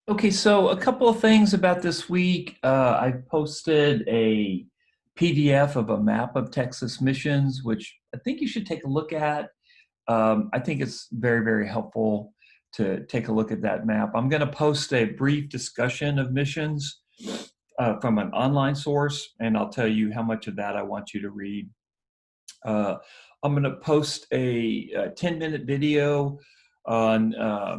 Okay, so a couple of things about this week. I posted a PDF of a map of Texas missions, which I think you should take a look at. I think it's very, very helpful to take a look at that map. I'm going to post a brief discussion of missions from an online source, and I'll tell you how much of that I want you to read. Uh, I'm going to post a 10-minute video on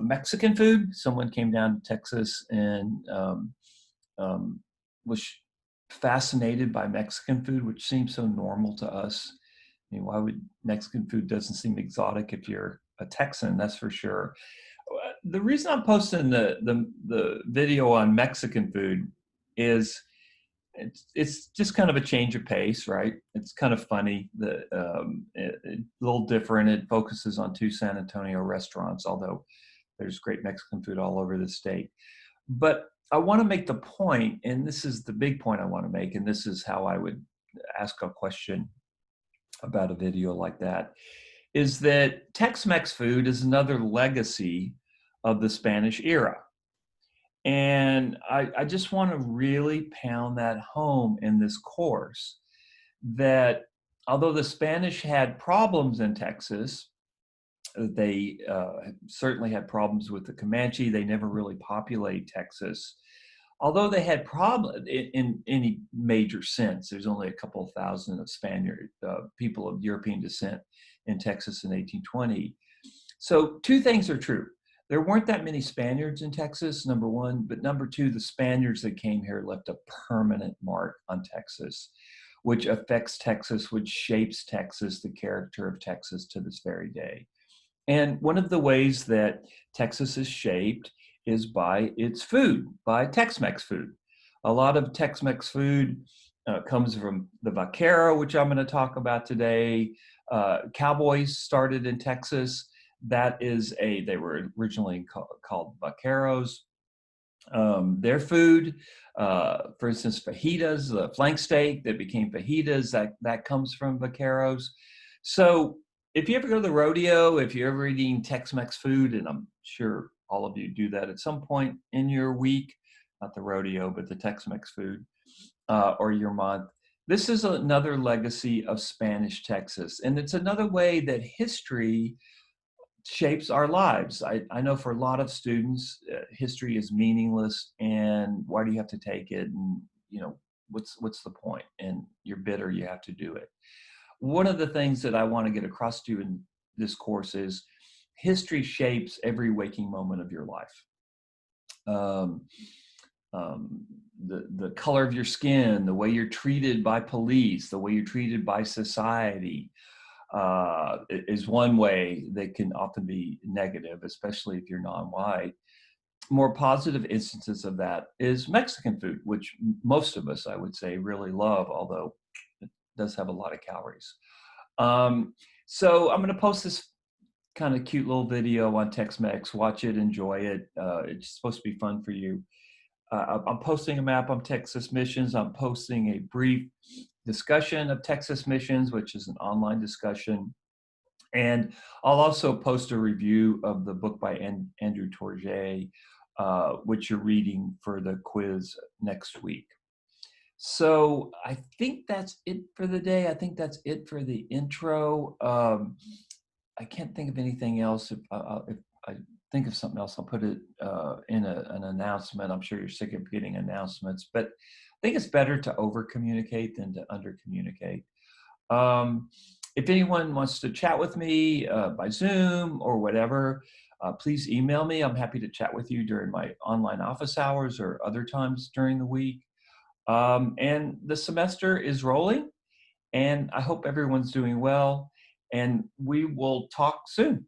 Mexican food. Someone came down to Texas and um, was fascinated by Mexican food, which seems so normal to us. I mean, why would Mexican food doesn't seem exotic if you're a Texan, that's for sure. The reason I'm posting the video on Mexican food is it's just kind of a change of pace, right? It's kind of funny. A little different. It focuses on two San Antonio restaurants, although there's great Mexican food all over the state. But I want to make the point, and this is the big point I want to make, and this is how I would ask a question about a video like that, is that Tex-Mex food is another legacy of the Spanish era. And I just want to really pound that home in this course that although the Spanish had problems in Texas, they certainly had problems with the Comanche. They never really populated Texas. Although they had problems in any major sense, there's only a couple of thousand of Spaniard people of European descent in Texas in 1820. So two things are true. There weren't that many Spaniards in Texas, number one, but number two, the Spaniards that came here left a permanent mark on Texas, which affects Texas, which shapes Texas, the character of Texas to this very day. And one of the ways that Texas is shaped is by its food, by Tex-Mex food. A lot of Tex-Mex food comes from the vaquero, which I'm going to talk about today. Cowboys started in Texas. They were originally called vaqueros. Their food, for instance, fajitas, the flank steak that became fajitas, that comes from vaqueros. So if you ever go to the rodeo, if you're ever eating Tex-Mex food, and I'm sure all of you do that at some point in your week, not the rodeo, but the Tex-Mex food, or your month, this is another legacy of Spanish Texas. And it's another way that history shapes our lives. I know for a lot of students, history is meaningless, and why do you have to take it? And what's the point? And you're bitter you have to do it. One of the things that I want to get across to you in this course is history shapes every waking moment of your life. Um, the color of your skin, the way you're treated by police, the way you're treated by society, is one way that can often be negative, especially if you're non-white. More positive instances of that is Mexican food, which most of us, I would say, really love, although it does have a lot of calories. So I'm going to post this kind of cute little video on Tex-Mex. Watch it, enjoy it. It's supposed to be fun for you. I'm posting a map on Texas missions. I'm posting a brief discussion of Texas missions, which is an online discussion. And I'll also post a review of the book by Andrew Tourget, which you're reading for the quiz next week. So I think that's it for the day. I think that's it for the intro. I can't think of anything else. If I think of something else, I'll put it in an announcement. I'm sure you're sick of getting announcements, but I think it's better to over communicate than to under communicate. If anyone wants to chat with me by Zoom or whatever, please email me. I'm happy to chat with you during my online office hours or other times during the week. And the semester is rolling, and I hope everyone's doing well, and we will talk soon.